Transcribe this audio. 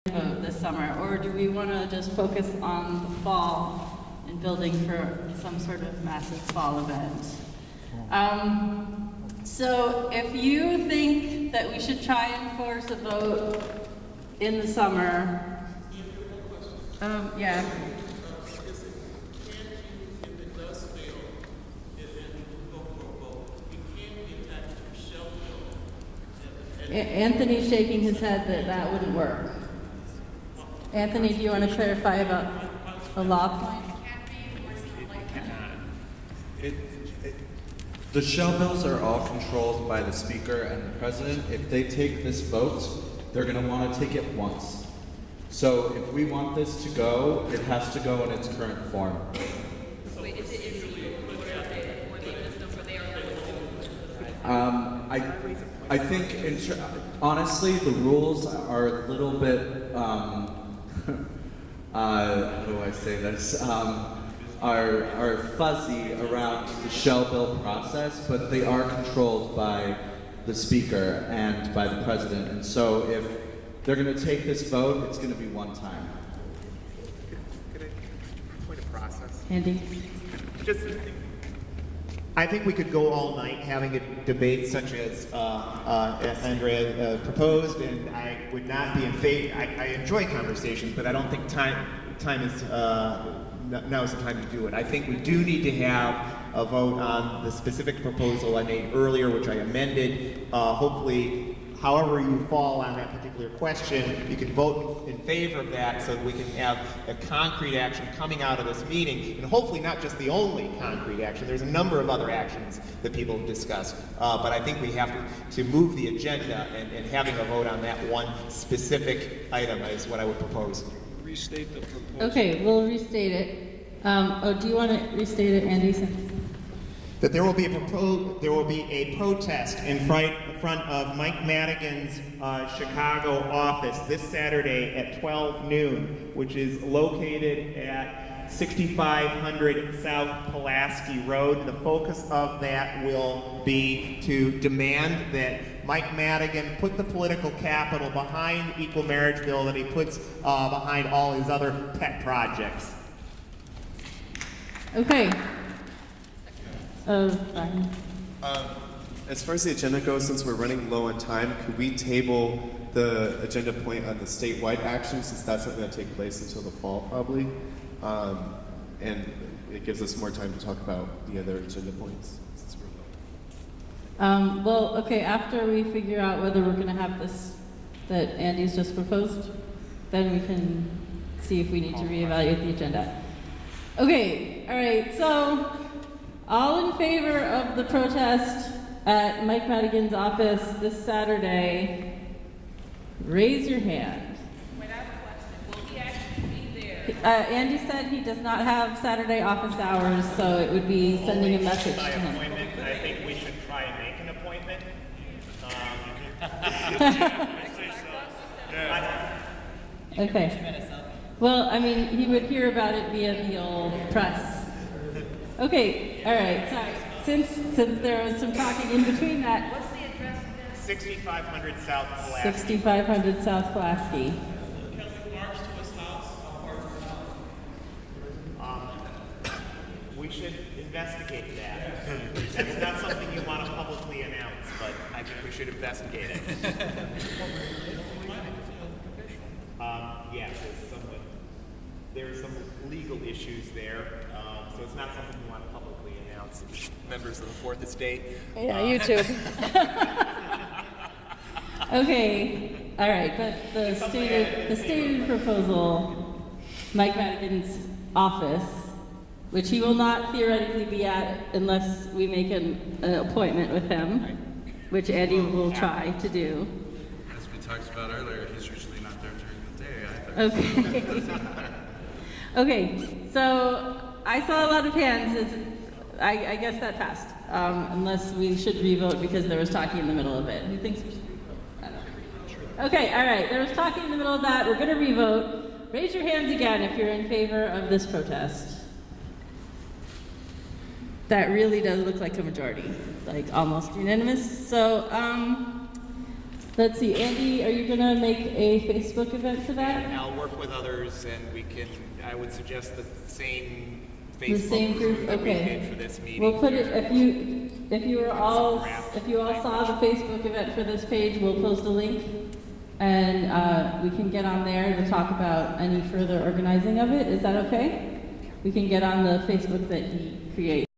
vote this summer, or do we want to just focus on the fall and building for some sort of massive fall event? So if you think that we should try and force a vote in the summer, yeah. Anthony's shaking his head that that wouldn't work. Anthony, do you want to clarify about the law point? The shell bills are all controlled by the Speaker and the President. If they take this vote, they're going to want to take it once. So if we want this to go, it has to go in its current form. I think, honestly, the rules are a little bit, how do I say this, are fuzzy around the shell bill process, but they are controlled by the Speaker and by the President. And so if they're going to take this vote, it's going to be one time. Could I point a process? Andy? I think we could go all night having a debate such as Andrea proposed, and I would not be in favor. I enjoy conversations, but I don't think time is now is the time to do it. I think we do need to have a vote on the specific proposal I made earlier, which I amended. Hopefully, however you fall on that particular question, you can vote in favor of that so that we can have a concrete action coming out of this meeting, and hopefully not just the only concrete action. There's a number of other actions that people have discussed, but I think we have to move the agenda, and having a vote on that one specific item is what I would propose. Restate the proposal. Okay, we'll restate it. Do you want to restate it, Andy? That there will be a protest in front of Mike Madigan's Chicago office this Saturday at 12 noon, which is located at 6500 South Pulaski Road. The focus of that will be to demand that Mike Madigan put the political capital behind the equal marriage bill that he puts behind all his other pet projects. Okay. As far as the agenda goes, since we're running low on time, could we table the agenda point on the statewide action, since that's not going to take place until the fall probably, and it gives us more time to talk about the other agenda points. Well, okay, after we figure out whether we're going to have this that Andy's just proposed, then we can see if we need to reevaluate the agenda. Okay, all right, so all in favor of the protest at Mike Madigan's office this Saturday, raise your hand. Wait, I have a question. Will he actually be there? Andy said he does not have Saturday office hours, so it would be sending a message to By him. appointment, I think we should try and make an appointment. Okay. Well, I mean, he would hear about it via the old press. Okay, all right. Sorry. Since there was some talking in between that. What's the address again? 6500 South Pulaski. 6500 South Pulaski. Can we march to his house? We should investigate that. That's not something you want to publicly announce, but I think we should investigate it. Yes, there are some legal issues there, so it's not something you want to publicly announce. Members of the Fourth Estate. Yeah, YouTube. Okay, all right, but the stated proposal, Mike Madigan's office, which he will not theoretically be at unless we make an appointment with him, which Andy will try to do. As we talked about earlier, he's usually not there during the day either. Okay. Okay, so I saw a lot of hands. I guess that passed, unless we should revote because there was talking in the middle of it. Who thinks we should revote? I don't know. Okay, all right, there was talking in the middle of that. We're going to revote. Raise your hands again if you're in favor of this protest. That really does look like a majority, like almost unanimous. So Let's see, Andy, are you gonna make a Facebook event for that? And I'll work with others, and we can. I would suggest the same The Facebook same group, that we okay. did for this meeting. We'll put it, if you all saw the Facebook event for this page, we'll post a link, and we can get on there to talk about any further organizing of it. Is that okay? We can get on the Facebook that he creates.